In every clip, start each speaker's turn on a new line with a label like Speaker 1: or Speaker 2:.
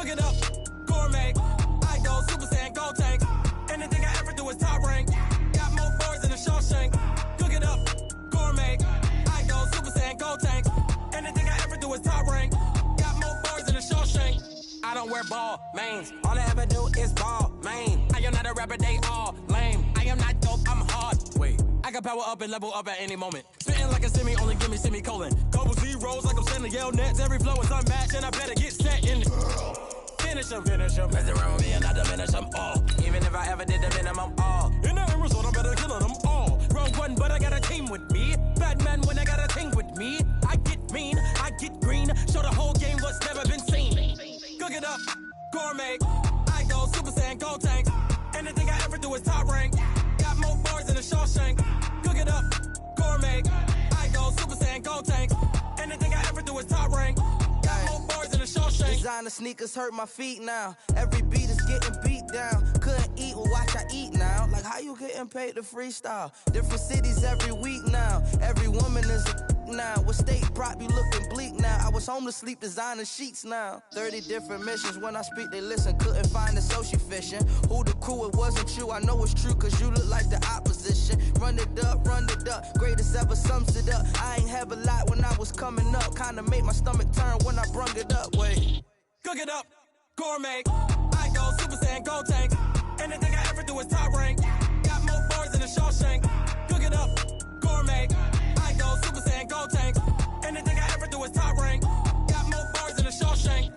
Speaker 1: Cook it up, gourmet. I go Super Saiyan, gold tank. Anything I ever do is top rank. Got more boards than a Shawshank. Cook it up, gourmet. I go Super Saiyan, gold tank. Anything I ever do is top rank. Got more boards than a Shawshank. I don't wear ball mains. All I ever do is ball main. I am not a rapper, they all lame. I am not dope, I'm hard. Wait, I can power up and level up at any moment. Spitting like a semi, only give me semicolon. Couple zeros like I'm sending yell nets. Every flow is unmatched and I better get set in. Finish them. Mess around with me and I diminish them all. Even if I ever did the minimum all. In the end result, I'm better killing them all. Rogue one, but I got a team with me. Batman when I got a team with me. I get mean, I get green. Show the whole game what's never been seen. Cook it up, gourmet. I go Super Saiyan, gold tank. Anything I ever do is top rank. Got more bars than a Shawshank. Cook it up, gourmet. I go Super Saiyan, gold tank. Anything I ever do is top rank. Got more bars than a Shawshank.
Speaker 2: Designer sneakers hurt my feet now. Every beat is getting beat down. Couldn't eat, well watch I eat now. Like how you getting paid to freestyle? Different cities every week now. Every woman is a now. What state prop you looking bleak now? I was homeless, sleep designing sheets now. 30 different missions. When I speak, they listen. Couldn't find it, so she fishing. Who the crew? It wasn't you. I know it's true, cause you look like the opposition. Run it up. Greatest ever sums it up. I ain't have a lot when I was coming up. Kinda made my stomach turn when I brung it up. Wait.
Speaker 1: Cook it up, gourmet. I go Super Saiyan, gold tank. Anything I ever do is top rank. Got more bars than a Shawshank. Cook it up, gourmet. I go Super Saiyan, gold tank. Anything I ever do is top rank. Got more bars than a Shawshank.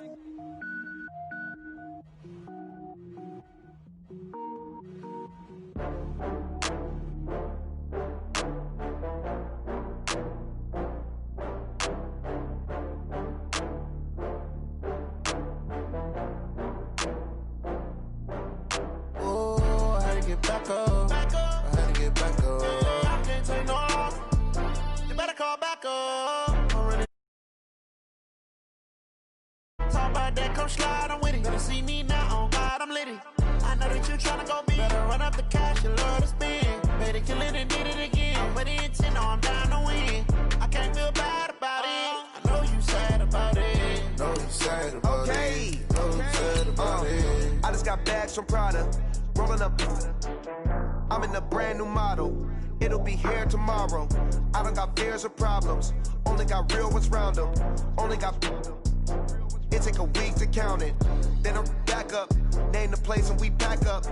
Speaker 3: Back up. I had to get back up. I can't take no loss. You better call back up. I'm running. Talk about that, come slide, I'm with it. Better see me now, on God, I'm lit it. I know that you tryna go big. Better run up the cash, you love to spend. Better kill it and did it again. I'm with the intent, no, I'm down to win. I can't feel bad about it. I know you sad about it.
Speaker 4: Know you sad about it. Know you sad about it. I just got bags from Prada. Rolling up, I'm in a brand new model. It'll be here tomorrow. I don't got fears or problems. Only got real ones round them. Only got. It take a week to count it. Then I'm back up. Name the place and we pack up.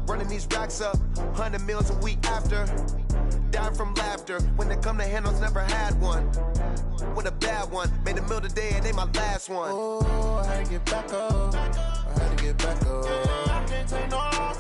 Speaker 4: Running these racks up. 100 meals a week after. Dying from laughter. When it come to handles, never had one. With a bad one. Made a meal today and they my last one.
Speaker 3: Oh, I had to get back up. I had to get back up. I can't take no loss.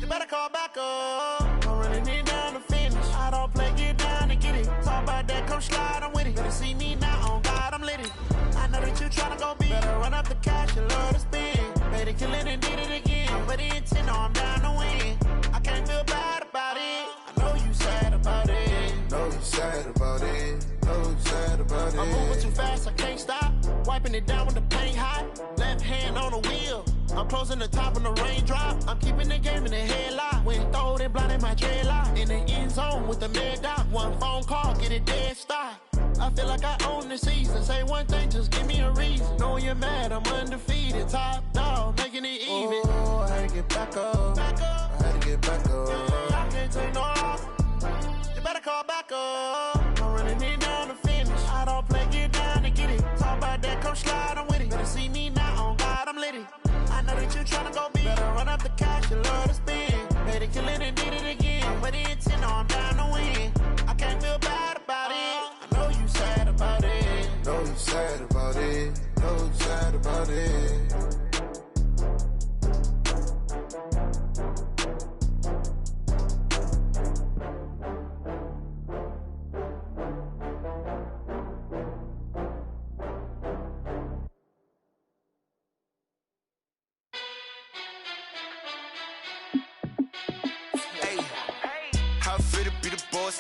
Speaker 3: You better call back up. I'm running it down to finish. I don't play, get down and get it. Talk about that, come slide, I'm with it. Better see me now, on God, I'm lit it. I know that you tryna go big. Better run up the cash, you love to spend. Better kill it and did it again. But the intent, no, I'm down to win. I can't feel bad about it. I know you sad about it.
Speaker 4: Know you sad about it. Know you sad about it.
Speaker 3: I'm moving too fast, I can't stop. Wiping it down with the paint hot. Left hand on the wheel. I'm closing the top on the raindrop. I'm keeping the game in the headlock. When throwed and blinded my dreadlock. In the end zone with the mad dot. One phone call, get it dead stop. I feel like I own the season. Say one thing, just give me a reason. Knowing you're mad, I'm undefeated. Top dog, making it even.
Speaker 4: Oh, I had to get back up. I had to get back up.
Speaker 3: I can't take no loss. You better call back up. I'm running it down to finish. I don't play, get down and get it. Talk about that, come slide, I'm with it. Better see me now, on God, I'm lit it. I know that you tryna go big. Better run up the cash, you love to spend. Better kill it and did it again. But the intent, no, I'm down to win. I can't feel bad about it. I know you sad about it.
Speaker 4: Know you sad about it. Know you sad about it.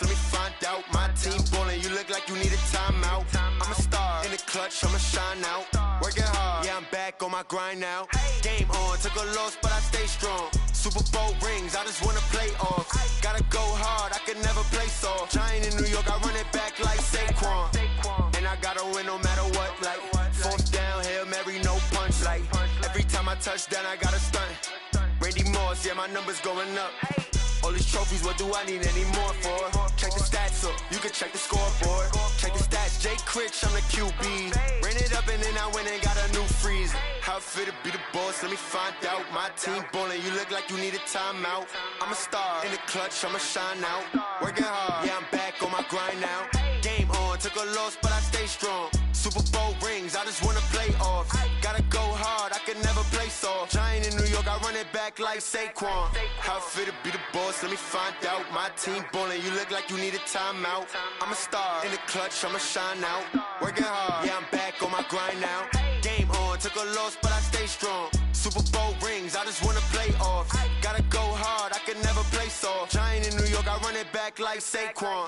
Speaker 4: Let me find out. My team ballin', you look like you need a timeout. I'm a star in the clutch, I'ma shine out. Working hard, yeah, I'm back on my grind now. Game on, took a loss, but I stay strong. Super Bowl rings, I just wanna play off. Gotta go hard, I can never play soft. Giant in New York, I run it back like Saquon. And I gotta win no matter what, like fourth down, Hail Mary, no punch, like
Speaker 3: my touchdown, I got a stunt. Randy Moss, yeah, my numbers going up. All these trophies, what do I need any more for? Check the stats up, you can check the scoreboard. Check the stats, Jay Critch, I'm the QB. Ran it up and then I went and got a new freezer. How it fit to be the boss, let me find out. My team ballin', you look like you need a timeout. I'm a star, in the clutch, I'ma shine out. Working hard, yeah, I'm back on my grind now. Game on, took a loss, but I stay strong. Super Bowl rings, I just wanna play off. Gotta go hard, I can never play soft. Giant in New York, I run it back like Saquon. How it fit to be the boss, let me find out. My team ballin', you look like you need a timeout. I'm a star, in the clutch, I'ma shine out. Working hard, yeah, I'm back on my grind now. Game on, took a loss, but I stay strong. Super Bowl rings, I just wanna play off. Gotta go hard, I can never play soft. Giant in New York, I run it back like Saquon.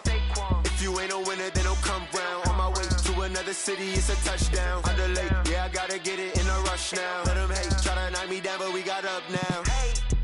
Speaker 3: If you ain't a winner, then don't come round. On my way to another city, it's a touchdown. Under late, yeah, I gotta get it in a rush now. Let them hate, try to knock me down, but we got up now.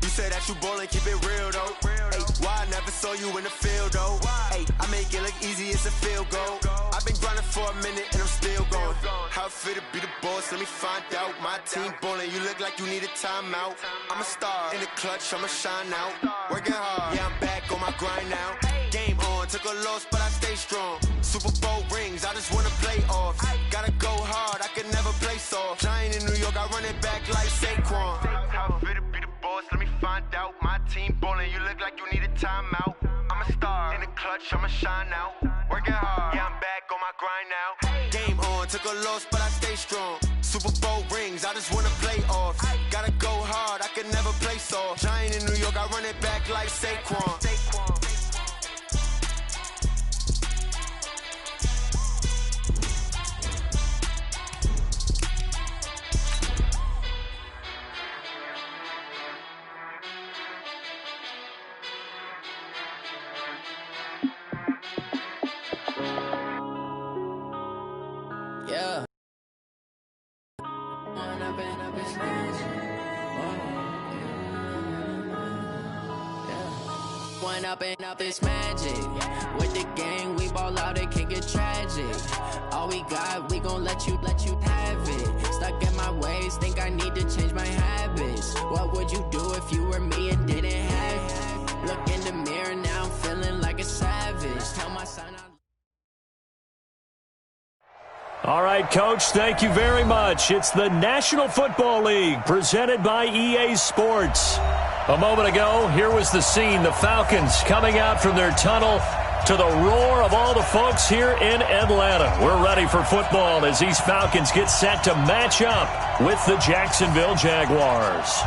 Speaker 3: You said that you ballin', keep it real though. Ay, why I never saw you in the field though? Ay, I make it look easy, it's a field goal. I've been grinding for a minute and I'm still going. How it fit to be the boss, let me find out. My team ballin', you look like you need a timeout. I'm a star, in the clutch, I'ma shine out. Working hard, yeah, I'm back on my grind now. Game on, took a loss, but I stay strong. Super Bowl rings, I just wanna play off. Gotta go hard, I can never play soft. Giant in New York, I run it back like Saquon. How it fit to be the boss, let me find out. My team ballin', you look like you need a timeout. I'm a star, in the clutch, I'ma shine out. Working hard, yeah, I'm back on my grind now. Game on, took a loss, but I stay strong. Super Bowl rings, I just wanna play off. Gotta go hard, I can never play soft. Giant in New York, I run it back like Saquon.
Speaker 2: Yeah. One up and up is magic. With the gang, we ball out, it can get tragic. All we got, we gon' let you have it. Stuck in my ways, think I need to change my habits. What would you do if you were me and didn't have it? Look in the mirror, now I'm feeling like a savage. Tell my son
Speaker 5: All right, Coach, thank you very much. It's the National Football League presented by EA Sports. A moment ago, here was the scene. The Falcons coming out from their tunnel to the roar of all the folks here in Atlanta. We're ready for football as these Falcons get set to match up with the Jacksonville Jaguars.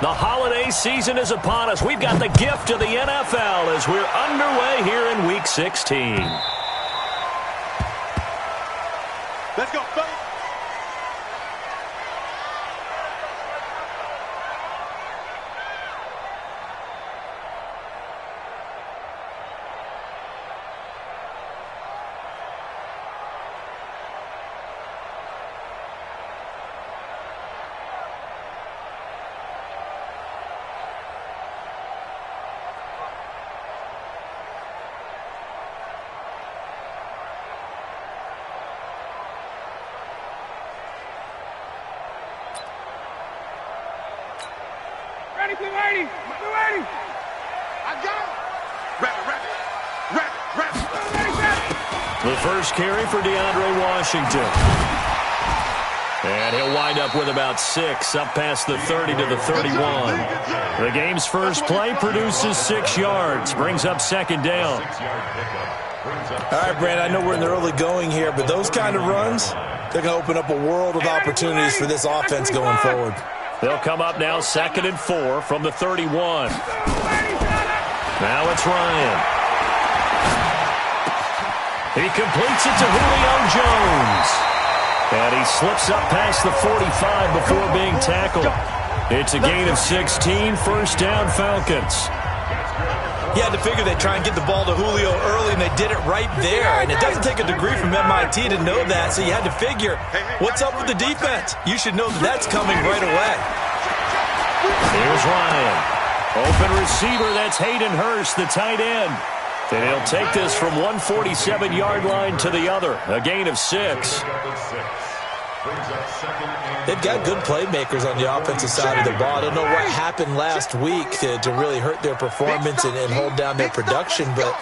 Speaker 5: The holiday season is upon us. We've got the gift of the NFL as we're underway here in Week 16.
Speaker 6: Let's go, fellas. Ready, be ready. Be ready. I got it. Ready.
Speaker 5: The first carry for DeAndre Washington. And he'll wind up with about 6, up past the 30 to the 31. The game's first play produces 6 yards, brings up second down.
Speaker 7: All right, Brand, I know we're in the early going here, but those kind of runs, they're going to open up a world of opportunities for this offense going forward.
Speaker 5: They'll come up now 2nd and 4 from the 31. Now it's Ryan. He completes it to Julio Jones. And he slips up past the 45 before being tackled. It's a gain of 16, first down Falcons.
Speaker 7: You had to figure they'd try and get the ball to Julio early, and they did it right there. And it doesn't take a degree from MIT to know that, so you had to figure, what's up with the defense? You should know that that's coming right away.
Speaker 5: Here's Ryan. Open receiver, that's Hayden Hurst, the tight end. And he'll take this from 147-yard line to the other, a gain of 6.
Speaker 7: They've got good playmakers on the offensive side of the ball. I don't know what happened last week to really hurt their performance and hold down their production, but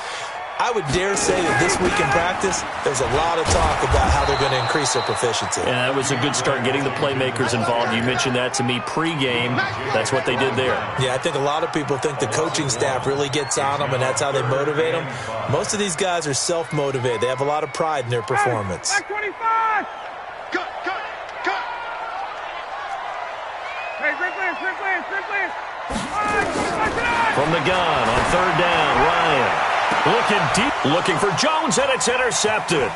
Speaker 7: I would dare say that this week in practice, there's a lot of talk about how they're going to increase their proficiency.
Speaker 5: And that was a good start, getting the playmakers involved. You mentioned that to me pregame. That's what they did there.
Speaker 7: Yeah, I think a lot of people think the coaching staff really gets on them, and that's how they motivate them. Most of these guys are self-motivated. They have a lot of pride in their performance.
Speaker 6: Back 25! Cut! Hey, quick.
Speaker 5: From the gun on third down, Ryan. Looking deep, looking for Jones, and it's intercepted.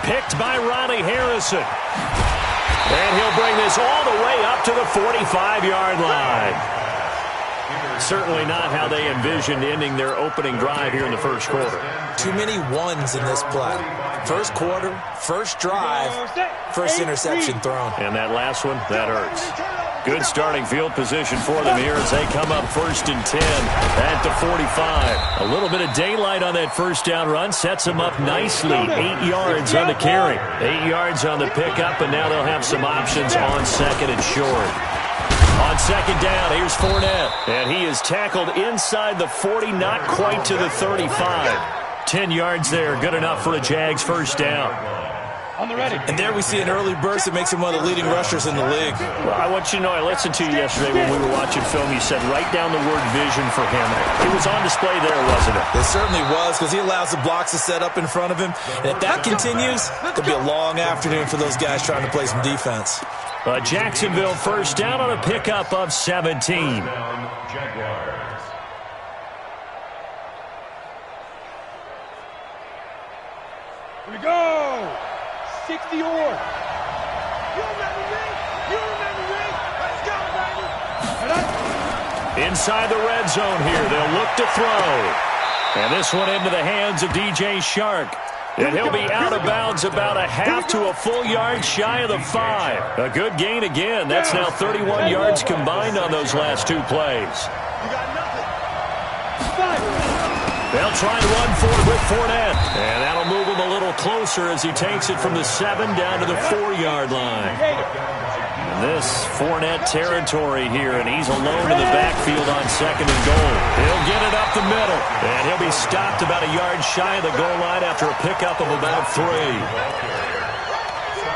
Speaker 5: Picked by Ronnie Harrison. And he'll bring this all the way up to the 45-yard line. Certainly not how they envisioned ending their opening drive here in the first quarter.
Speaker 7: Too many ones in this play. First quarter, first drive, first interception thrown.
Speaker 5: And that last one, that hurts. Good starting field position for them here as they come up 1st and 10 at the 45. A little bit of daylight on that first down run sets them up nicely. 8 yards on the carry, 8 yards on the pickup, and now they'll have some options on second and short. On second down, here's Fournette, and he is tackled inside the 40, not quite to the 35. 10 yards there, good enough for a Jags first down.
Speaker 6: On the ready.
Speaker 7: And there we see an early burst that makes him one of the leading rushers in the league.
Speaker 5: Well, I want you to know, I listened to you yesterday when we were watching film. You said write down the word vision for him. It was on display there, wasn't it?
Speaker 7: It certainly was, because he allows the blocks to set up in front of him. And if that continues, it'll be a long afternoon for those guys trying to play some defense.
Speaker 5: Jacksonville first down on a pickup of 17.
Speaker 6: Here we go. 60 or. You remember me? Let's go, baby.
Speaker 5: Inside the red zone here, they'll look to throw. And this one into the hands of DJ Shark. And he'll be out of bounds about a half to a full yard shy of the 5. A good gain again. That's now 31 yards combined on those last 2 plays.
Speaker 6: You got nothing.
Speaker 5: They'll try to run for it with Fournette. And that'll move him a little closer as he takes it from the 7 down to the 4-yard line. And this Fournette territory here, and he's alone in the backfield on second and goal. He'll get it up the middle, and he'll be stopped about a yard shy of the goal line after a pickup of about 3.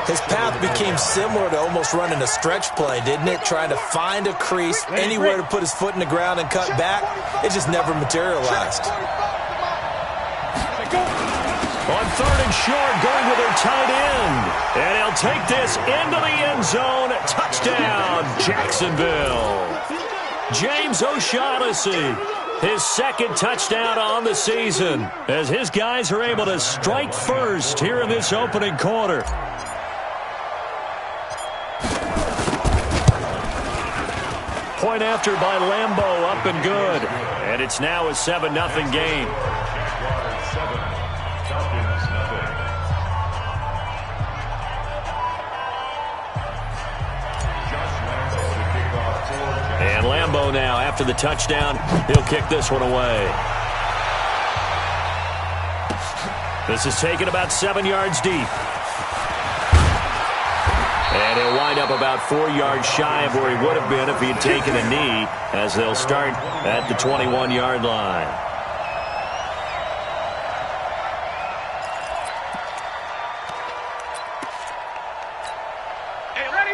Speaker 7: His path became similar to almost running a stretch play, didn't it? Trying to find a crease, anywhere to put his foot in the ground and cut back. It just never materialized.
Speaker 5: On third and short, going with their tight end. And he'll take this into the end zone. Touchdown, Jacksonville. James O'Shaughnessy, his second touchdown on the season, as his guys are able to strike first here in this opening quarter. Point after by Lambeau, up and good. And it's now a 7-0 game. And Lambeau now, after the touchdown, he'll kick this one away. This is taken about 7 yards deep. And he'll wind up about 4 yards shy of where he would have been if he had taken a knee, as they'll start at the 21-yard line.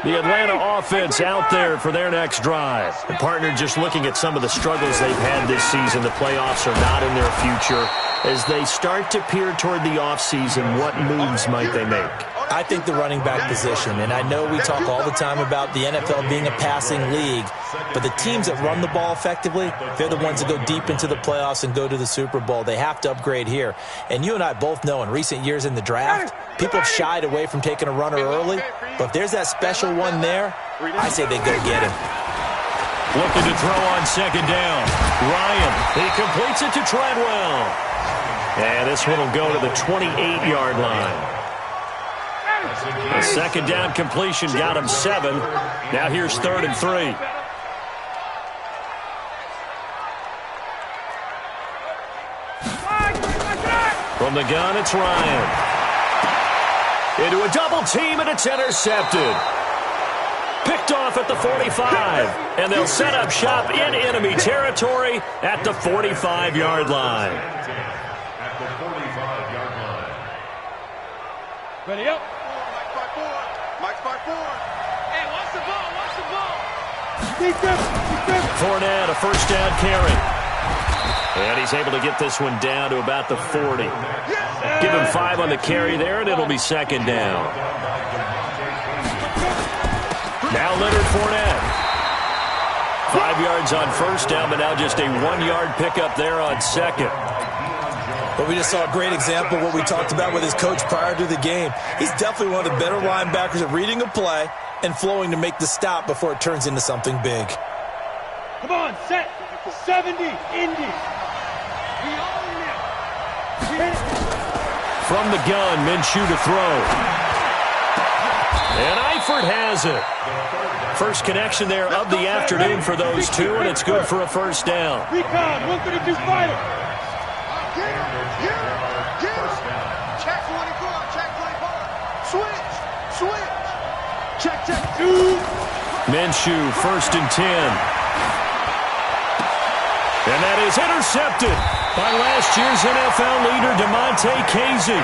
Speaker 5: The Atlanta offense out there for their next drive. And partner, just looking at some of the struggles they've had this season, the playoffs are not in their future. As they start to peer toward the offseason, what moves might they make?
Speaker 7: I think the running back position, and I know we talk all the time about the NFL being a passing league, but the teams that run the ball effectively, they're the ones that go deep into the playoffs and go to the Super Bowl. They have to upgrade here. And you and I both know in recent years in the draft, people have shied away from taking a runner early, but if there's that special one there, I say they go get him.
Speaker 5: Looking to throw on second down. Ryan, he completes it to Treadwell. And this one will go to the 28-yard line. A second down completion got him 7. Now here's 3rd and 3. From the gun, it's Ryan. Into a double team, and it's intercepted. Picked off at the 45. And they'll set up shop in enemy territory at the 45-yard line.
Speaker 6: Ready up.
Speaker 3: Mike's by 4.
Speaker 6: Hey, watch the ball, watch the ball. Defense.
Speaker 5: Fournette, a first down carry. And he's able to get this one down to about the 40. Give him 5 on the carry there, and it'll be second down. Now Leonard Fournette. 5 yards on first down, but now just a 1-yard pickup there on second.
Speaker 7: But we just saw a great example of what we talked about with his coach prior to the game. He's definitely one of the better linebackers at reading a play and flowing to make the stop before it turns into something big.
Speaker 6: Come on, set. 70, Indy. We own it.
Speaker 5: From the gun, Minshew to throw. And Eifert has it. First connection there of the afternoon for those two, and it's good for a first down.
Speaker 6: Recon, 132 fighter.
Speaker 3: Check 24, check 24. Switch.
Speaker 6: Check, 2.
Speaker 5: Minshew, 1st and 10. And that is intercepted by last year's NFL leader, DeMonte Casey.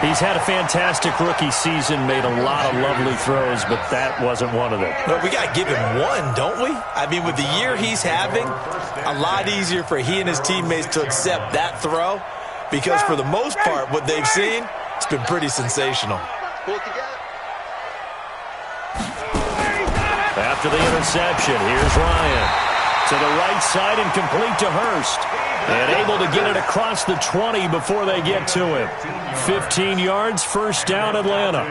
Speaker 5: He's had a fantastic rookie season, made a lot of lovely throws, but that wasn't one of them.
Speaker 7: But we got to give him one, don't we? I mean, with the year he's having, a lot easier for he and his teammates to accept that throw because for the most part, what they've seen, it's been pretty sensational.
Speaker 5: After the interception, here's Ryan. To the right side and complete to Hurst. And able to get it across the 20 before they get to him. 15 yards, first down, Atlanta.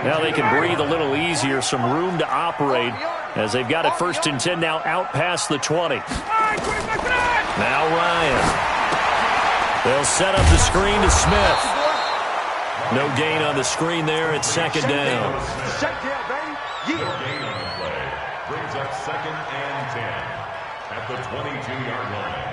Speaker 5: Now they can breathe a little easier, some room to operate as they've got it 1st and 10 now out past the 20. Now Ryan. They'll set up the screen to Smith. No gain on the screen there. It's second down.
Speaker 8: No gain on the play. Brings up 2nd and 10 at the 22-yard line.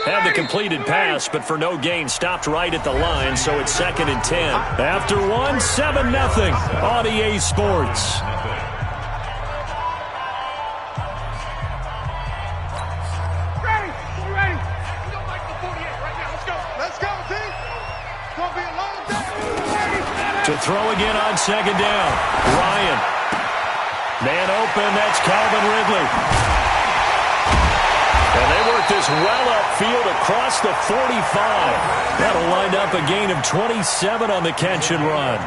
Speaker 5: Had the completed pass, but for no gain, stopped right at the line, so it's 2nd and 10. After 7-0 on EA Sports.
Speaker 6: Ready. Right now. Let's go, team. It's going to be a long day.
Speaker 5: To throw again on second down. Ryan. Man open, that's Calvin Ridley. And they work this well upfield across the 45. That'll wind up a gain of 27 on the catch and run.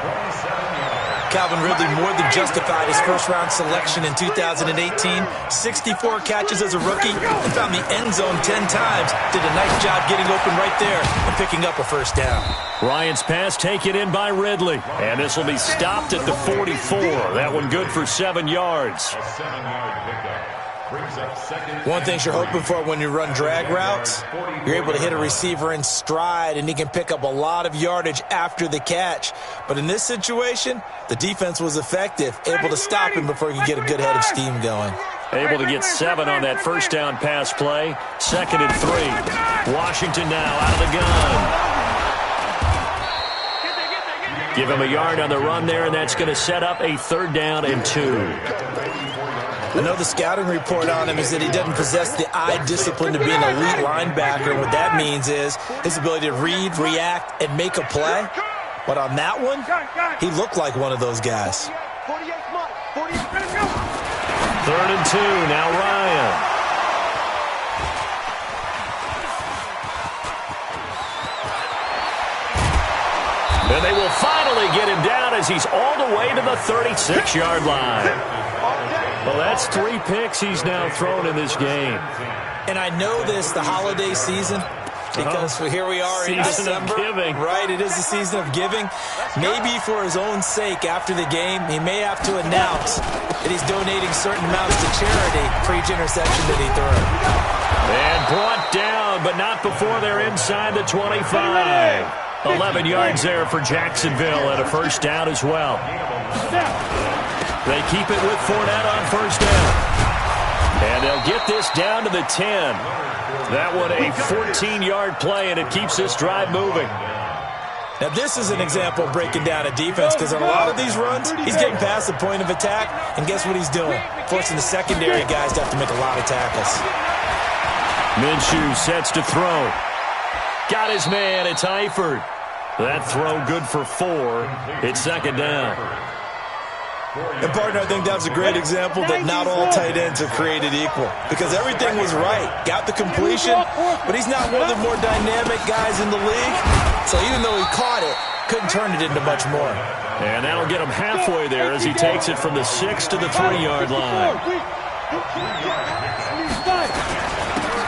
Speaker 7: Calvin Ridley more than justified his first-round selection in 2018. 64 catches as a rookie and found the end zone 10 times. Did a nice job getting open right there and picking up a first down.
Speaker 5: Ryan's pass taken in by Ridley. And this will be stopped at the 44. That one good for 7 yards.
Speaker 8: A 7-yard pickup. Brings up 2nd.
Speaker 7: One thing you're hoping for when you run drag routes, you're able to hit a receiver in stride and he can pick up a lot of yardage after the catch. But in this situation, the defense was effective, able to stop him before he could get a good head of steam going.
Speaker 5: Able to get 7 on that first down pass play. 2nd and 3. Washington now out of the gun. Give him a yard on the run there, and that's going to set up a 3rd down and 2.
Speaker 7: I know the scouting report on him is that he doesn't possess the eye discipline to be an elite linebacker. What that means is his ability to read, react, and make a play. But on that one, he looked like one of those guys.
Speaker 5: 3rd and 2, now Ryan. get him down as he's all the way to the 36-yard line. Well, that's 3 picks he's now thrown in this game.
Speaker 7: And I know this, the holiday season, because here we are in December.
Speaker 5: Giving.
Speaker 7: Right, it is the season of giving. Maybe for his own sake after the game, he may have to announce that he's donating certain amounts to charity for each interception that he threw.
Speaker 5: And brought down, but not before they're inside the 25. 11 yards there for Jacksonville and a first down as well. They keep it with Fournette on first down. And they'll get this down to the 10. That one a 14-yard play, and it keeps this drive moving.
Speaker 7: Now, this is an example of breaking down a defense, because on a lot of these runs, he's getting past the point of attack, and guess what he's doing? Forcing the secondary guys to have to make a lot of tackles.
Speaker 5: Minshew sets to throw. Got his man. It's Eifert. That throw good for 4. It's second down.
Speaker 7: And, partner, I think that's a great example that not all tight ends are created equal, because everything was right. Got the completion, but he's not one of the more dynamic guys in the league. So even though he caught it, couldn't turn it into much more.
Speaker 5: And that'll get him halfway there as he takes it from the 6 to the 3-yard line.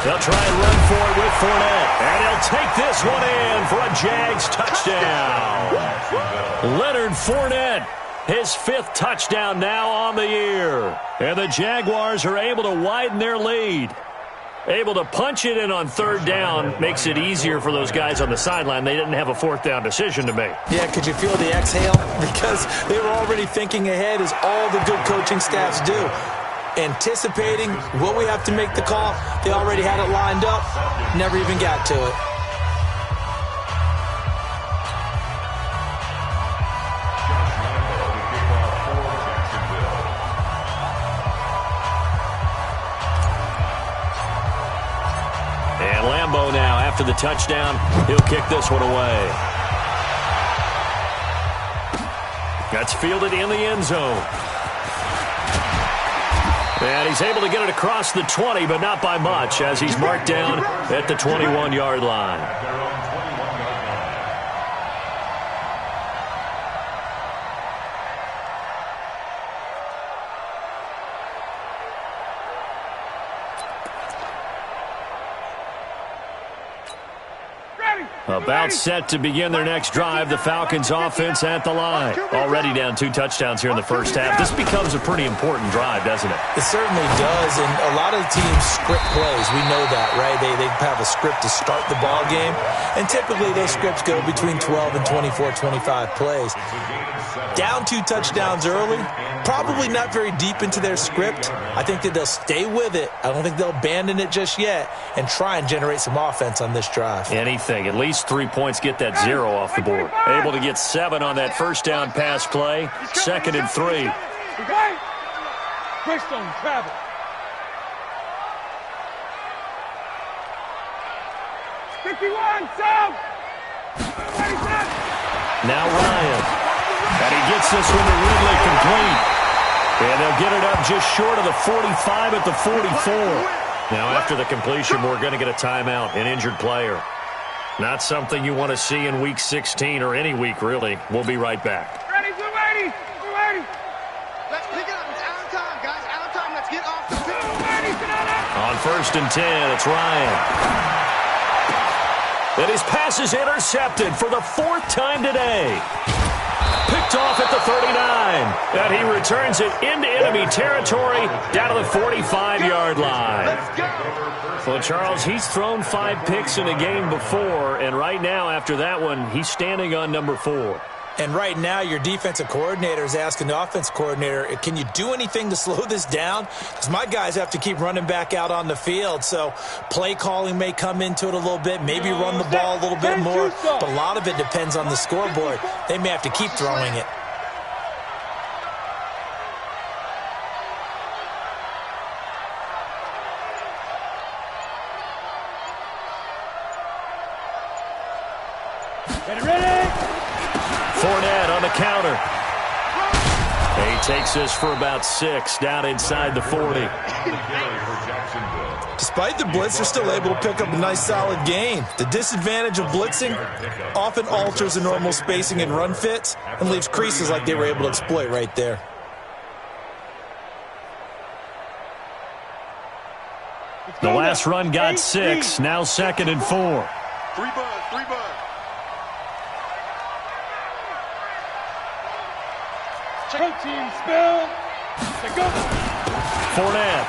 Speaker 5: They'll try and run for it with Fournette. And he'll take this one in for a Jags touchdown. Leonard Fournette, his 5th touchdown now on the year. And the Jaguars are able to widen their lead. Able to punch it in on 3rd down makes it easier for those guys on the sideline. They didn't have a 4th down decision to make.
Speaker 7: Yeah, could you feel the exhale? Because they were already thinking ahead, as all the good coaching staffs do. Anticipating what we have to make the call. They already had it lined up. Never even got to it.
Speaker 5: And Lambeau now, after the touchdown, he'll kick this one away. That's fielded in the end zone. And he's able to get it across the 20, but not by much, as he's marked down at the 21-yard line. About set to begin their next drive. The Falcons offense at the line. Already down 2 touchdowns here in the first half. This becomes a pretty important drive, doesn't it?
Speaker 7: It certainly does, and a lot of teams script plays. We know that, right? They have a script to start the ball game, and typically those scripts go between 12 and 24, 25 plays. Down 2 touchdowns early, probably not very deep into their script. I think that they'll stay with it. I don't think they'll abandon it just yet and try and generate some offense on this drive.
Speaker 5: Anything. At least 3 points, get that 0 off the board. Able to get 7 on that first down pass play. 2nd and 3.
Speaker 6: Twist on travel.
Speaker 5: Now Ryan. And he gets this one to Ridley complete. And they'll get it up just short of the 45 at the 44. Now after the completion, we're going to get a timeout, an injured player. Not something you want to see in Week 16 or any week, really. We'll be right back.
Speaker 6: Ready, we're ready. We're ready.
Speaker 9: Let's pick it up. It's out of time, guys. Out of time. Let's get off the field.
Speaker 5: On 1st and 10, it's Ryan. And his pass is intercepted for the 4th time today. Picked off at the 39. And he returns it into enemy territory down to the 45-yard line. Well, Charles, he's thrown 5 picks in a game before, and right now, after that one, he's standing on number 4.
Speaker 7: And right now, your defensive coordinator is asking the offense coordinator, can you do anything to slow this down? Because my guys have to keep running back out on the field. So play calling may come into it a little bit, maybe run the ball a little bit more. But a lot of it depends on the scoreboard. They may have to keep throwing it.
Speaker 6: Ready?
Speaker 5: Fournette on the counter. A takes us for about 6 down inside the 40.
Speaker 7: Despite the blitz, they're still able to pick up a nice solid gain. The disadvantage of blitzing often alters the normal spacing and run fits and leaves creases like they were able to exploit right there.
Speaker 5: The last run got 6, now 2nd and 4.
Speaker 6: 3 bud. Check team spell. Check go.
Speaker 5: Fournette.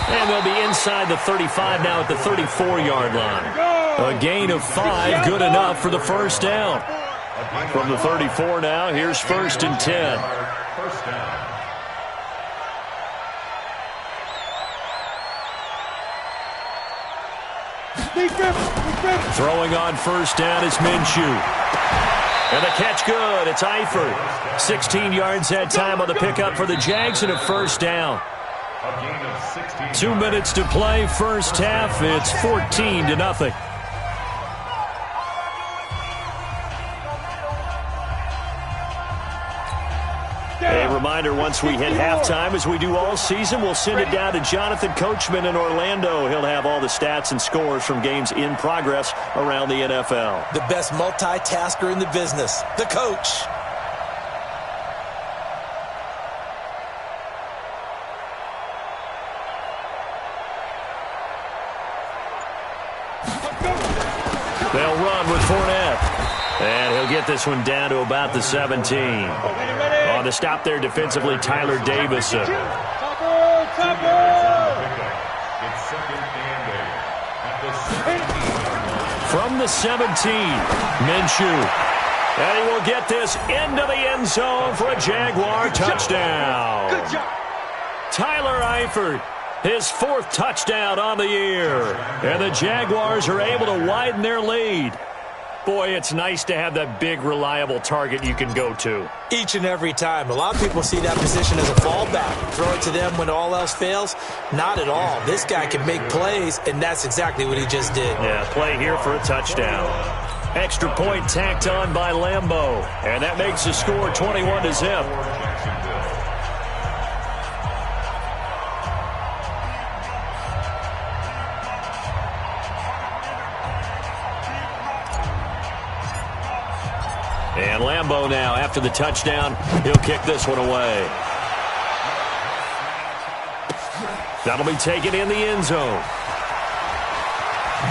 Speaker 5: And they'll be inside the 35 now at the 34-yard line. A gain of 5, good enough for the first down. From the 34 now, here's 1st and 10.
Speaker 8: First down.
Speaker 5: Throwing on 1st down is Minshew. And the catch good. It's Eifert. 16 yards that time on the pickup for the Jags and a 1st down. 2 minutes to play, first half. It's 14-0. A reminder, once we hit halftime, as we do all season, we'll send it down to Jonathan Coachman in Orlando. He'll have all the stats and scores from games in progress around the NFL.
Speaker 7: The best multitasker in the business, the coach.
Speaker 5: They'll run with Fournette. And he'll get this one down to about the 17. On the stop there defensively, Tyler Davison.
Speaker 8: It's 2nd and 8 at the 17.
Speaker 5: From the 17, Minshew. And he will get this into the end zone for a Jaguar touchdown.
Speaker 6: Good job.
Speaker 5: Tyler Eifert, his 4th touchdown on the year. And the Jaguars are able to widen their lead. Boy, it's nice to have that big, reliable target you can go to.
Speaker 7: Each and every time. A lot of people see that position as a fallback. Throw it to them when all else fails. Not at all. This guy can make plays, and that's exactly what he just did.
Speaker 5: Yeah, play here for a touchdown. Extra point tacked on by Lambeau. And that makes the score 21-0. And Lambeau now, after the touchdown, he'll kick this one away. That'll be taken in the end zone.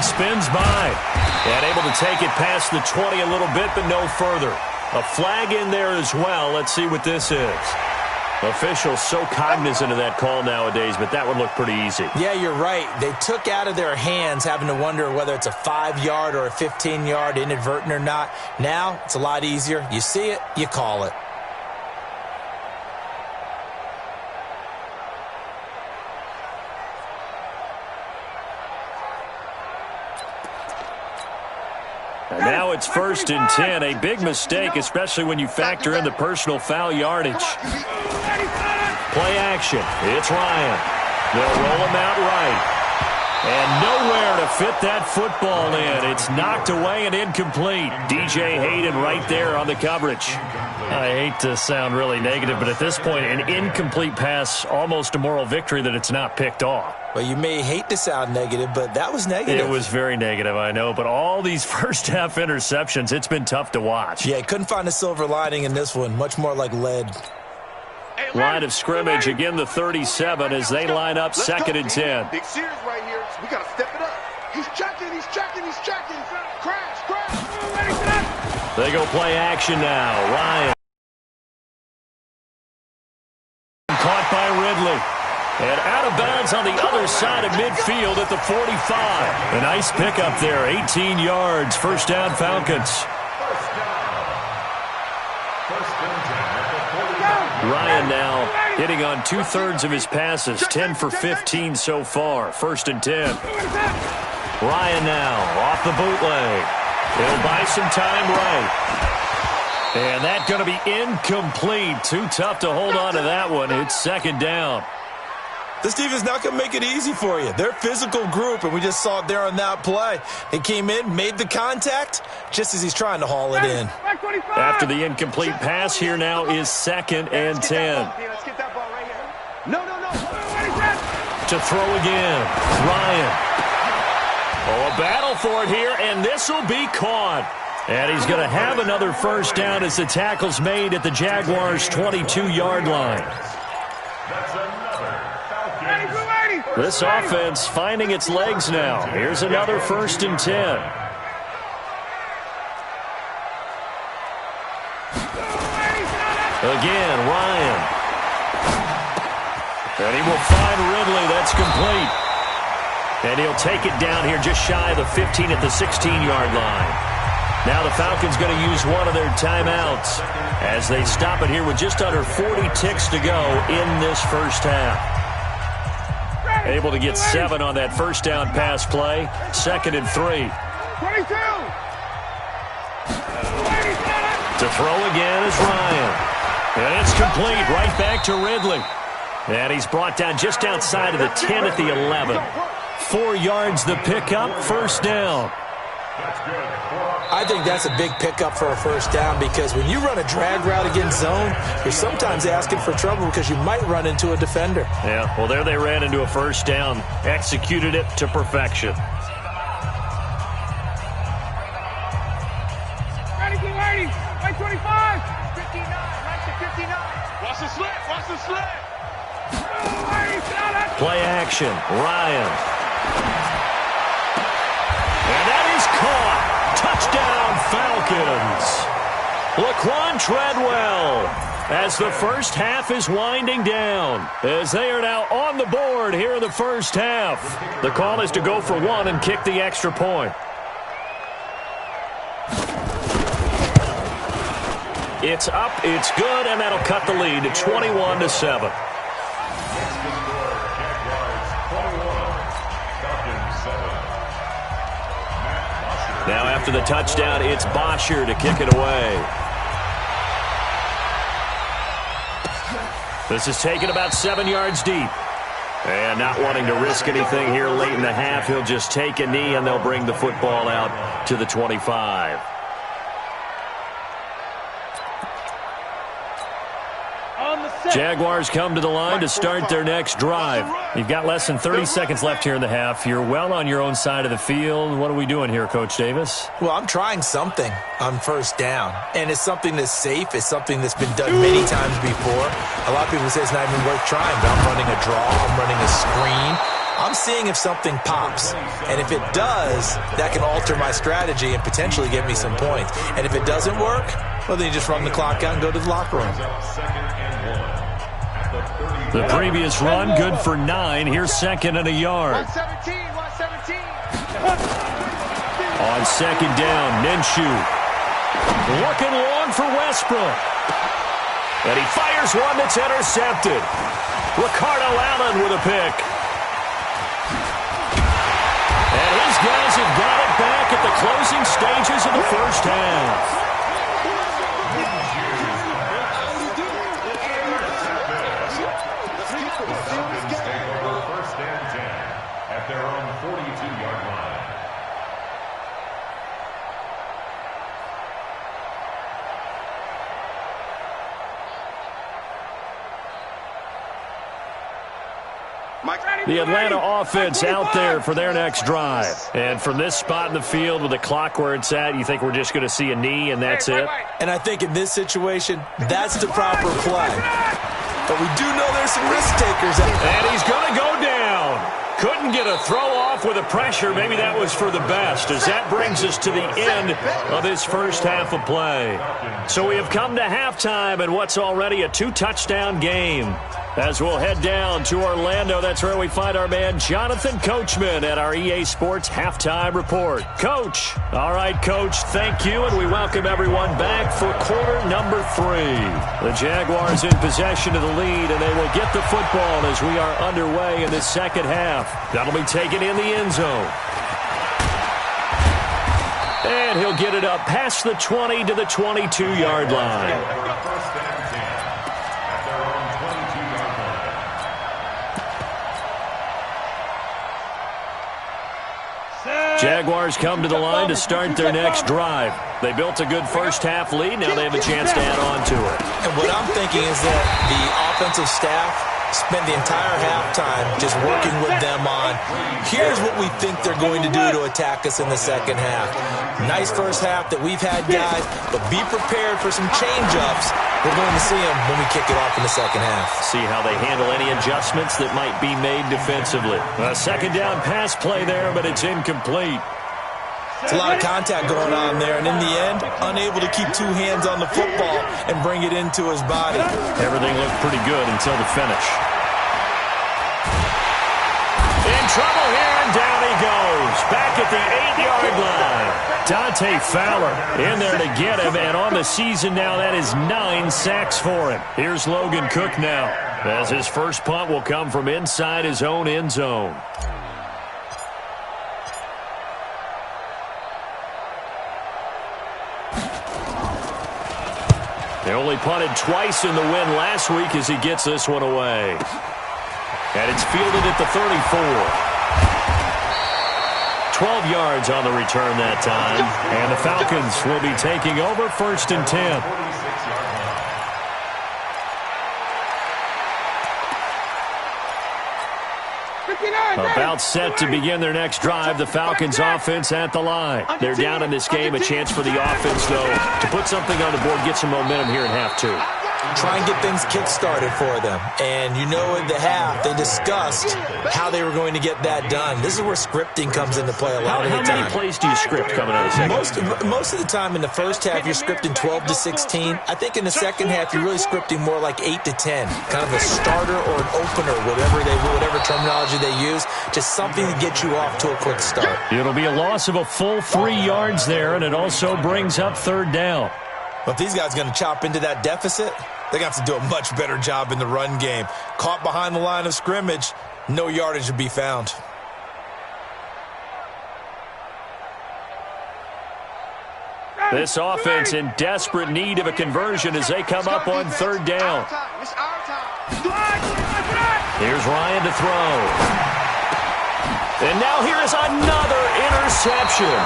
Speaker 5: Spins by. And able to take it past the 20 a little bit, but no further. A flag in there as well. Let's see what this is. Officials so cognizant of that call nowadays, but that would look pretty easy.
Speaker 7: Yeah, you're right. They took out of their hands having to wonder whether it's a 5-yard or a 15-yard inadvertent or not. Now, it's a lot easier. You see it, you call it.
Speaker 5: And now it's 1st and 10. A big mistake, especially when you factor in the personal foul yardage. Play action. It's Ryan. They'll roll him out right. And nowhere to fit that football in. It's knocked away and incomplete. DJ Hayden right there on the coverage. I hate to sound really negative, but at this point, an incomplete pass, almost a moral victory that it's not picked off.
Speaker 7: Well, you may hate to sound negative, but that was negative.
Speaker 5: It was very negative, I know. But all these first-half interceptions, it's been tough to watch.
Speaker 7: Yeah, couldn't find a silver lining in this one. Much more like lead.
Speaker 5: Line of scrimmage, again the 37 as they line up 2nd and 10.
Speaker 9: Big series right here. So we got to step it up. He's checking. Crash.
Speaker 5: They go play action now. Ryan. Caught by Ridley. And out of bounds on the other side of midfield at the 45. A nice pickup there, 18 yards. First down, Falcons. Ryan now hitting on 2/3 of his passes, 10 for 15 so far. 1st and 10. Ryan now off the bootleg. He'll buy some time right. And that's going to be incomplete. Too tough to hold on to that one. It's 2nd down.
Speaker 7: This defense is not going to make it easy for you. They're a physical group, and we just saw it there on that play. They came in, made the contact, just as he's trying to haul it in.
Speaker 5: After the incomplete pass, here now is 2nd and 10.
Speaker 9: Let's get that ball right here. No.
Speaker 5: To throw again, Ryan. Oh, a battle for it here, and this will be caught. And he's going to have another first down as the tackle's made at the Jaguars' 22-yard line. This offense finding its legs now. Here's another 1st and 10. Again, Ryan. And he will find Ridley. That's complete. And he'll take it down here just shy of the 15 at the 16-yard line. Now the Falcons going to use one of their timeouts as they stop it here with just under 40 ticks to go in this first half. Able to get 7 on that first down pass play. 2nd and 3.
Speaker 6: 22.
Speaker 5: To throw again is Ryan. And it's complete right back to Ridley. And he's brought down just outside of the 10 at the 11. 4 yards the pickup, first down.
Speaker 7: I think that's a big pickup for a first down because when you run a drag route against zone, you're sometimes asking for trouble because you might run into a defender.
Speaker 5: Yeah, well, there they ran into a first down. Executed it to perfection.
Speaker 6: Ready, get ready. Right 25. 59, right to 59. Watch the slit, watch the slit.
Speaker 5: Play action, Ryan. And that is caught. Touchdown, Falcons. Laquan Treadwell as the first half is winding down. As they are now on the board here in the first half. The call is to go for 1 and kick the extra point. It's up, it's good, and that'll cut the lead to 21-7. Now after the touchdown, it's Bosher to kick it away. This is taken about 7 yards deep. And not wanting to risk anything here late in the half, he'll just take a knee and they'll bring the football out to the 25. Jaguars come to the line to start their next drive. You've got less than 30 seconds left here in the half. You're well on your own side of the field. What are we doing here, Coach Davis?
Speaker 7: Well, I'm trying something on first down, and it's something that's safe. It's something that's been done many times before. A lot of people say it's not even worth trying, but I'm running a draw. I'm running a screen. I'm seeing if something pops, and if it does, that can alter my strategy and potentially get me some points. And if it doesn't work, well, then you just run the clock out and go to the locker room.
Speaker 5: The previous run, good for 9. Here's 2nd and a yard.
Speaker 6: 117.
Speaker 5: On 2nd down, Minshew. Looking long for Westbrook. And he fires one that's intercepted. Ricardo Allen with a pick. And his guys have got it back at the closing stages of the first half. The Atlanta offense out there for their next drive. And from this spot in the field with the clock where it's at, you think we're just going to see a knee and that's it?
Speaker 7: And I think in this situation, that's the proper play. But we do know there's some risk takers out there.
Speaker 5: And he's going to go down. Couldn't get a throw off with the pressure. Maybe that was for the best, as that brings us to the end of this first half of play. So we have come to halftime in what's already a 2-touchdown game. As we'll head down to Orlando, that's where we find our man Jonathan Coachman at our EA Sports Halftime Report. Coach. All right, Coach, thank you, and we welcome everyone back for quarter number 3. The Jaguars in possession of the lead, and they will get the football as we are underway in the second half. That'll be taken in the end zone. And he'll get it up past the 20 to the 22-yard line. Jaguars come to the line to start their next drive. They built a good first-half lead. Now they have a chance to add on to it.
Speaker 7: And what I'm thinking is that the offensive staff spent the entire halftime just working with them on, here's what we think they're going to do to attack us in the second half. Nice first half that we've had, guys, but be prepared for some change-ups. We're going to see them when we kick it off in the second half.
Speaker 5: See how they handle any adjustments that might be made defensively. A second down pass play there, but it's incomplete.
Speaker 7: It's a lot of contact going on there, and in the end, unable to keep two hands on the football and bring it into his body.
Speaker 5: Everything looked pretty good until the finish. In trouble here, and down he goes. Back at the 8-yard line. Dante Fowler in there to get him, and on the season now, that is 9 sacks for him. Here's Logan Cook now, as his first punt will come from inside his own end zone. They only punted twice in the win last week as he gets this one away. And it's fielded at the 34. 12 yards on the return that time. And the Falcons will be taking over 1st and 10. About set to begin their next drive, the Falcons offense at the line. They're down in this game. A chance for the offense, though, to put something on the board, get some momentum here in half two.
Speaker 7: Try and get things kick-started for them. And you know at the half, they discussed how they were going to get that done. This is where scripting comes into play a lot of the time.
Speaker 5: How many plays do you script coming out of the second?
Speaker 7: Most of the time in the first half, you're scripting 12 to 16. I think in the second half, you're really scripting more like 8 to 10. Kind of a starter or an opener, whatever terminology they use. Just something to get you off to a quick start.
Speaker 5: It'll be a loss of a full 3 yards there, and it also brings up 3rd down.
Speaker 7: But if these guys are going to chop into that deficit, they're going to have to do a much better job in the run game. Caught behind the line of scrimmage, no yardage to be found.
Speaker 5: This offense in desperate need of a conversion as they come up on 3rd down. Here's Ryan to throw. And now here is another interception.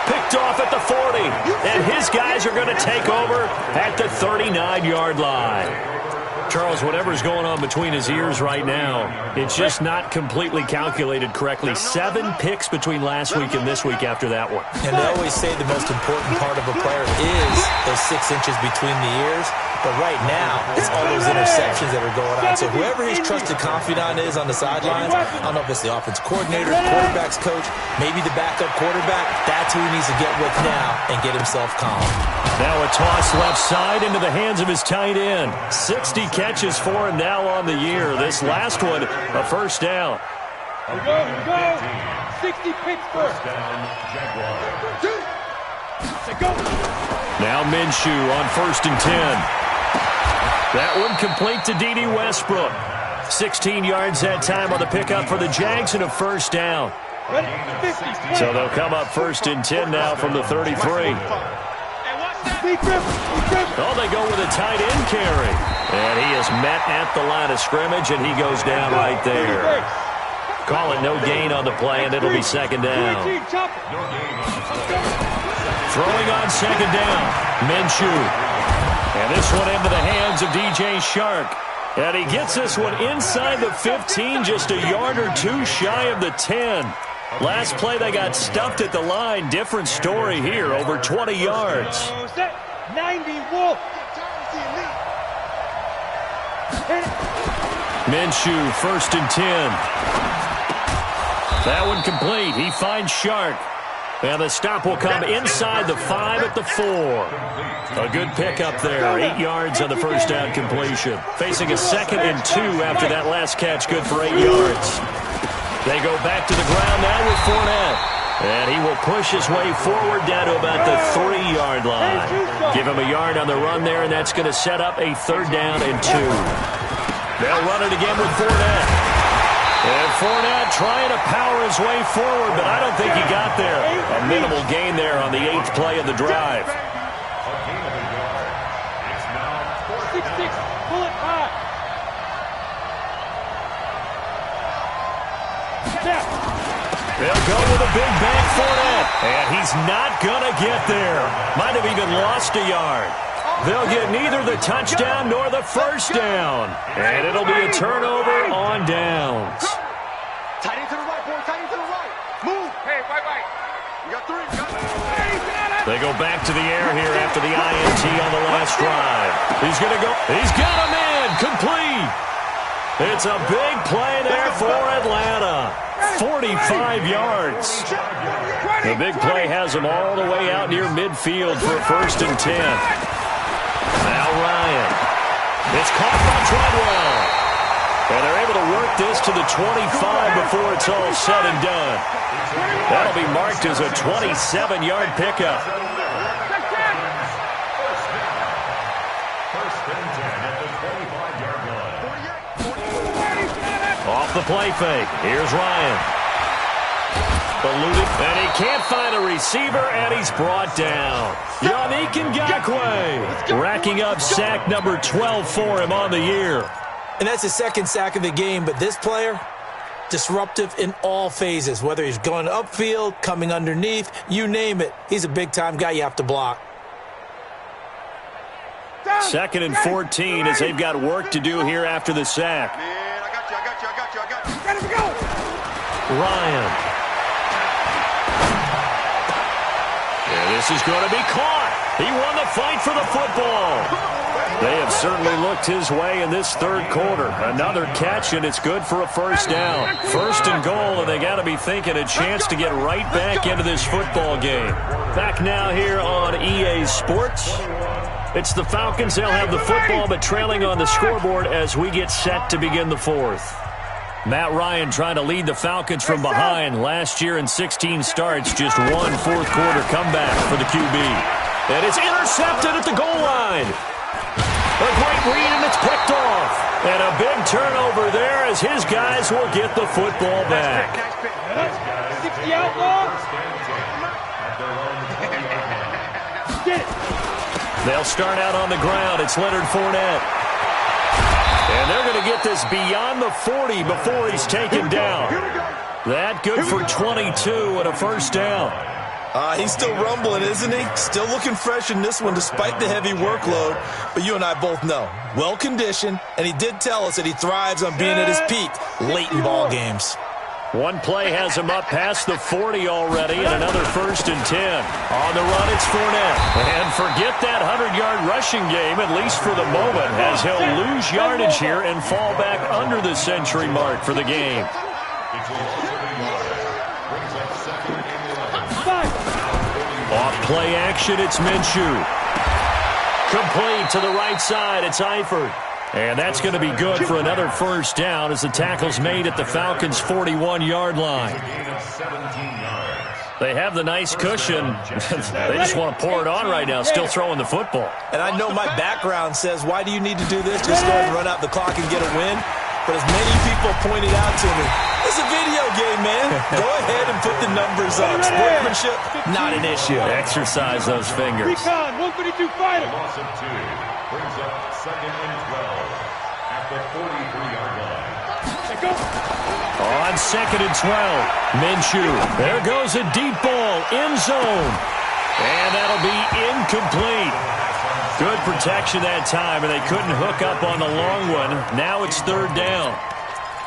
Speaker 5: Picked off at the 40, and his guys are going to take over at the 39-yard line. Charles, whatever's going on between his ears right now, it's just not completely calculated correctly. 7 picks between last week and this week after that one.
Speaker 7: And they always say the most important part of a player is those 6 inches between the ears. But right now, it's all those interceptions that are going on. So whoever his trusted confidant is on the sidelines, I don't know if it's the offense coordinator, quarterback's coach, maybe the backup quarterback, that's who he needs to get with now and get himself calm.
Speaker 5: Now a toss left side into the hands of his tight end. 60 catches for him now on the year. This last one, a 1st down.
Speaker 6: Here we go. 60 Pittsburgh.
Speaker 5: Now Minshew on 1st and 10. That one complete to D.D. Westbrook. 16 yards that time on the pickup for the Jags and a 1st down. So they'll come up 1st and 10 now from the 33. Oh, they go with a tight end carry. And he is met at the line of scrimmage, and he goes down right there. Call it no gain on the play, and it'll be 2nd down. Throwing on 2nd down, Minshew. And this one into the hands of DJ Shark. And he gets this one inside the 15, just a yard or 2 shy of the 10. Last play, they got stuffed at the line. Different story here, over 20 yards.
Speaker 6: 90 Wolf.
Speaker 5: Minshew, 1st and 10. That one complete. He finds Shark. And the stop will come inside the 5 at the 4. A good pickup there. 8 yards on the 1st down completion. Facing a 2nd and 2 after that last catch. Good for 8 yards. They go back to the ground now with Fournette. And he will push his way forward down to about the 3-yard line. Give him a yard on the run there, and that's going to set up a 3rd down and 2. They'll run it again with Fournette. And Fournette trying to power his way forward, but I don't think he got there. A minimal gain there on the 8th play of the drive.
Speaker 6: Pull it back.
Speaker 5: They'll go with a big bang Fournette. And he's not going to get there. Might have even lost a yard. They'll get neither the touchdown nor the first down. And it'll be a turnover on downs.
Speaker 9: Tight end to the right, boy. Tight end to the right. Move. Hey, right. We got three.
Speaker 5: They go back to the air here after the INT on the last drive. He's going to go. He's got a man. Complete. It's a big play there for Atlanta. 45 yards. The big play has them all the way out near midfield for 1st and 10. Now Ryan. It's caught by Treadwell. And they're able to work this to the 25 before it's all said and done. That'll be marked as a 27-yard pickup. Off the play fake. Here's Ryan. Eluded, and he can't find a receiver, and he's brought down. Yannick Ngakoue racking up sack number 12 for him on the year.
Speaker 7: And that's his second sack of the game, but this player, disruptive in all phases, whether he's going upfield, coming underneath, you name it. He's a big-time guy you have to block.
Speaker 5: 2nd and 14 as they've got work to do here after the sack.
Speaker 9: Man, I got you. Ready to go.
Speaker 5: Ryan. And this is going to be caught. He won the fight for the football. They have certainly looked his way in this third quarter. Another catch, and it's good for a first down. 1st and goal, and they got to be thinking a chance to get right back into this football game. Back now here on EA Sports. It's the Falcons. They'll have the football, but trailing on the scoreboard as we get set to begin the 4th. Matt Ryan trying to lead the Falcons from behind. Last year in 16 starts, just one fourth-quarter comeback for the QB. And it's intercepted at the goal line. A great read, and it's picked off. And a big turnover there as his guys will get the football back.
Speaker 6: 60 outlaw. Get it.
Speaker 5: They'll start out on the ground. It's Leonard Fournette. And they're going to get this beyond the 40 before he's taken down. That good for 22 and a first down.
Speaker 7: He's still rumbling, isn't he? Still looking fresh in this one despite the heavy workload. But you and I both know, well-conditioned, and he did tell us that he thrives on being at his peak late in ball games.
Speaker 5: One play has him up past the 40 already, and another 1st and 10. On the run, it's Fournette. And forget that 100-yard rushing game, at least for the moment, as he'll lose yardage here and fall back under the century mark for the game. Off play action, it's Minshew. Complete to the right side, it's Eifert. And that's going to be good for another first down as the tackle's made at the Falcons' 41-yard line. They have the nice cushion. They just want to pour it on right now, still throwing the football.
Speaker 7: And I know my background says, why do you need to do this? Just go ahead and run out the clock and get a win. But as many people pointed out to me, it's a video game, man. Go ahead and put the numbers up. Sportsmanship, not an issue.
Speaker 5: Exercise those fingers.
Speaker 6: Recon, 152 fighter.
Speaker 8: Loss of 2 brings up 2nd and 12 at the 43-yard line.
Speaker 5: On 2nd and 12, Minshew. There goes a deep ball, end zone. And that'll be incomplete. Good protection that time, and they couldn't hook up on the long one. Now it's 3rd down.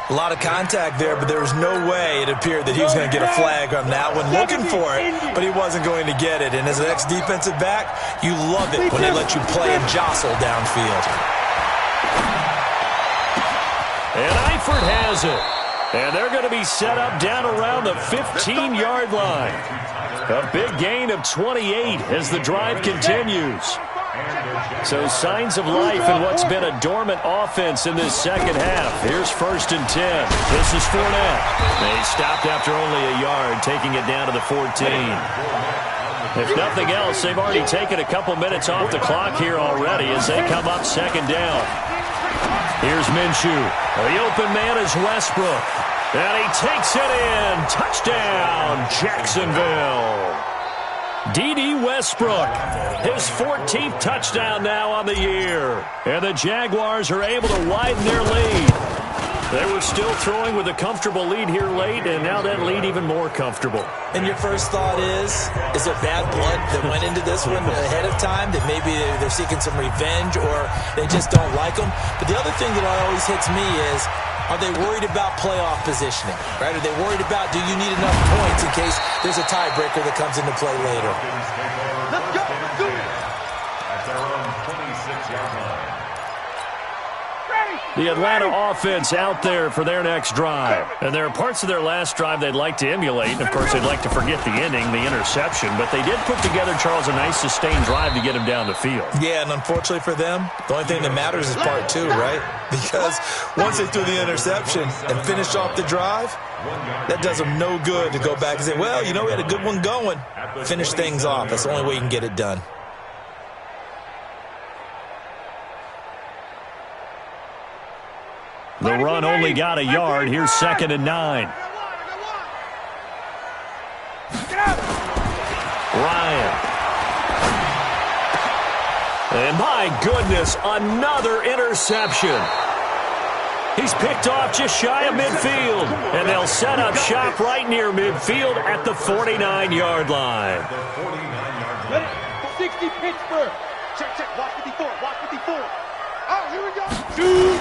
Speaker 7: A lot of contact there, but there was no way it appeared that he was going to get a flag on that one. Looking for it, but he wasn't going to get it. And as an ex-defensive back, you love it when they let you play and jostle downfield.
Speaker 5: And Eifert has it. And they're going to be set up down around the 15-yard line. A big gain of 28 as the drive continues. So signs of life in what's been a dormant offense in this second half. Here's 1st and 10. This is Fournette. They stopped after only a yard, taking it down to the 14. If nothing else, they've already taken a couple minutes off the clock here already as they come up 2nd down. Here's Minshew. The open man is Westbrook. And he takes it in. Touchdown, Jacksonville. D.D. Westbrook, his 14th touchdown now on the year. And the Jaguars are able to widen their lead. They were still throwing with a comfortable lead here late, and now that lead even more comfortable.
Speaker 7: And your first thought is there bad blood that went into this one ahead of time, that maybe they're seeking some revenge or they just don't like them? But the other thing that always hits me is, are they worried about playoff positioning, right? Are they worried about, do you need enough points in case there's a tiebreaker that comes into play later?
Speaker 9: Let's go. Let's do it.
Speaker 8: At their own 26-yard line.
Speaker 5: The Atlanta offense out there for their next drive. And there are parts of their last drive they'd like to emulate. And, of course, they'd like to forget the ending, the interception. But they did put together, Charles, a nice sustained drive to get him down the field.
Speaker 7: Yeah, and unfortunately for them, the only thing that matters is part two, right? Because once they threw the interception and finished off the drive, that does them no good to go back and say, well, you know, we had a good one going. Finish things off. That's the only way you can get it done.
Speaker 5: The run only got a yard. Here's 2nd and 9. Ryan. And my goodness, another interception. He's picked off just shy of midfield. And they'll set up shop right near midfield at the 49-yard line.
Speaker 9: 60 Pittsburgh. Check. Watch 54. Watch 54. Oh, here we go. Shoot.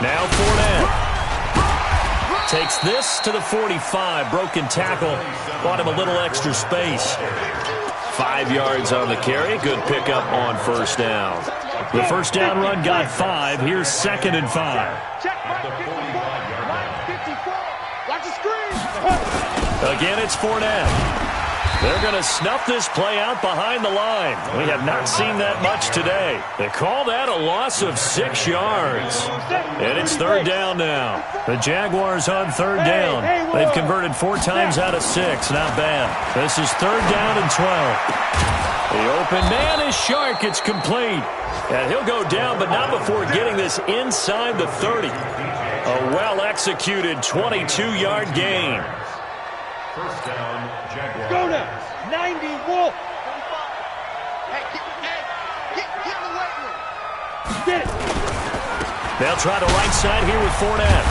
Speaker 5: Now Fournette takes this to the 45. Broken tackle. Bought him a little extra space. 5 yards on the carry. Good pickup on first down. The first down run got 5. Here's 2nd and 5.
Speaker 9: Check. Watch the screen.
Speaker 5: Again, it's Fournette. They're going to snuff this play out behind the line. We have not seen that much today. They call that a loss of 6 yards. And it's 3rd down now. The Jaguars on 3rd down. They've converted 4 times out of 6. Not bad. This is 3rd down and 12. The open man is Shark. It's complete. And he'll go down, but not before getting this inside the 30. A well-executed 22-yard gain.
Speaker 8: First down, Jaguars.
Speaker 9: Go now. 90 Wolf. Hey, get away with it. Get it.
Speaker 5: They'll try the right side here with Fournette.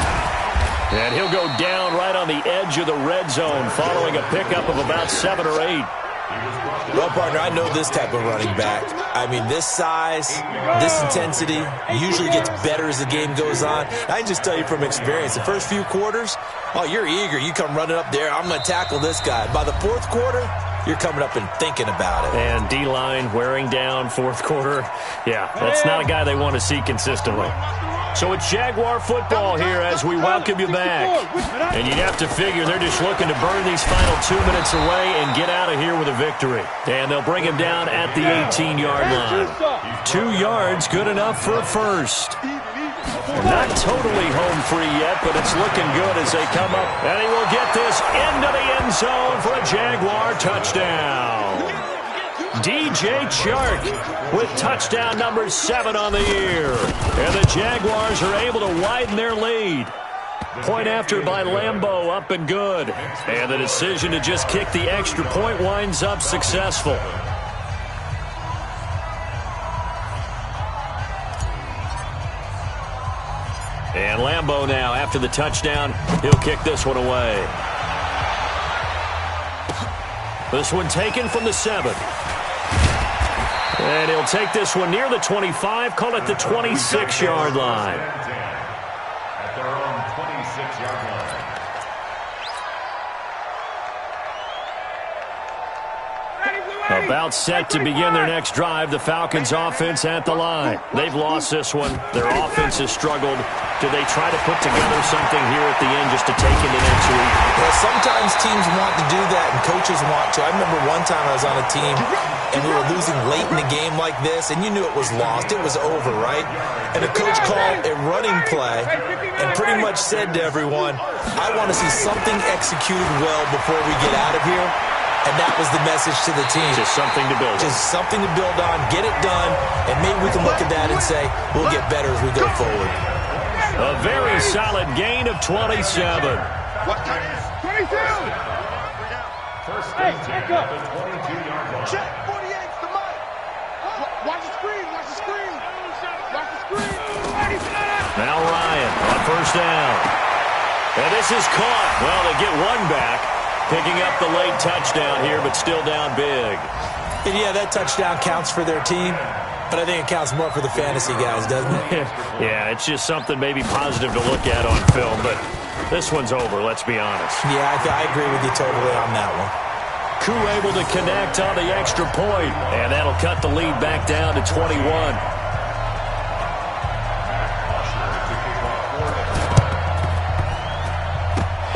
Speaker 5: And he'll go down right on the edge of the red zone following a pickup of about 7 or 8.
Speaker 7: Well, partner, I know this type of running back. I mean, this size, this intensity usually gets better as the game goes on. I can just tell you from experience, the first few quarters, oh, you're eager. You come running up there, I'm going to tackle this guy. By the 4th quarter, you're coming up and thinking about it.
Speaker 5: And D-line wearing down 4th quarter. Yeah, that's not a guy they want to see consistently. So it's Jaguar football here as we welcome you back. And you'd have to figure they're just looking to burn these final 2 minutes away and get out of here with a victory. And they'll bring him down at the 18-yard line. 2 yards, good enough for a first. Not totally home free yet, but it's looking good as they come up. And he will get this into the end zone for a Jaguar touchdown. DJ Chark with touchdown number 7 on the year. And the Jaguars are able to widen their lead. Point after by Lambeau, up and good. And the decision to just kick the extra point winds up successful. And Lambeau now, after the touchdown, he'll kick this one away. This one taken from the 7. And he'll take this one near the 25, call it the 26-yard line.
Speaker 8: At their own 26-yard line.
Speaker 5: About set to begin their next drive, the Falcons offense at the line. They've lost this one. Their offense has struggled. Do they try to put together something here at the end just to take into next week?
Speaker 7: Well, sometimes teams want to do that and coaches want to. I remember one time I was on a team and we were losing late in the game like this, and you knew it was lost. It was over, right? And the coach called a running play and pretty much said to everyone, I want to see something executed well before we get out of here. And that was the message to the team.
Speaker 5: Just something to build on.
Speaker 7: Just something to build on, get it done, and maybe we can look at that and say, we'll get better as we go forward.
Speaker 5: A very solid gain of 27.
Speaker 9: What time is 22?
Speaker 8: First and 10 at the 22-yard line.
Speaker 9: Check, 48's the mic. Watch the screen, watch the screen. Watch the screen.
Speaker 5: Now Ryan on first down. And this is caught. Well, they get one back, picking up the late touchdown here, but still down big.
Speaker 7: And yeah, that touchdown counts for their team, but I think it counts more for the fantasy guys, doesn't it?
Speaker 5: Yeah, it's just something maybe positive to look at on film, but this one's over, let's be honest.
Speaker 7: Yeah, I agree with you totally on that one.
Speaker 5: Koo able to connect on the extra point, and that'll cut the lead back down to 21.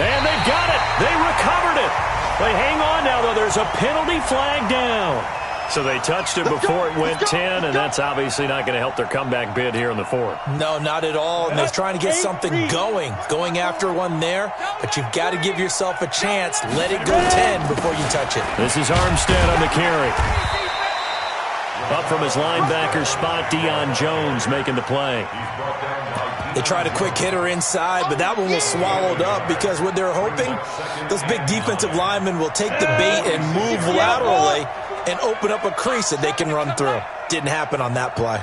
Speaker 5: And they got it. They recovered it. They hang on now, though. There's a penalty flag down. So they touched it before it went 10, and that's obviously not going to help their comeback bid here in the fourth.
Speaker 7: No, not at all. And they're trying to get something going after one there. But you've got to give yourself a chance. Let it go 10 before you touch it.
Speaker 5: This is Armstead on the carry. Up from his linebacker spot, Deion Jones making the play.
Speaker 7: They tried a quick hitter inside, but that one was swallowed up because what they're hoping, those big defensive linemen will take the bait and move laterally and open up a crease that they can run through. Didn't happen on that play.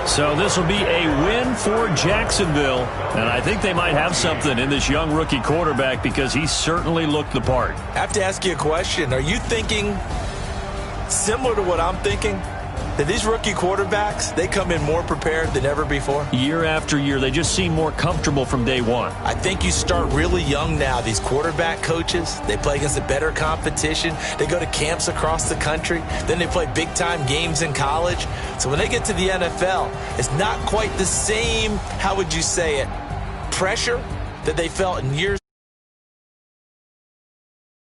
Speaker 5: So this will be a win for Jacksonville, and I think they might have something in this young rookie quarterback because he certainly looked the part.
Speaker 7: I have to ask you a question. Are you thinking similar to what I'm thinking? That these rookie quarterbacks, they come in more prepared than ever before?
Speaker 5: Year after year, they just seem more comfortable from day one.
Speaker 7: I think you start really young now. These quarterback coaches, they play against a better competition. They go to camps across the country. Then they play big-time games in college. So when they get to the NFL, it's not quite the same, how would you say it, pressure that they felt in years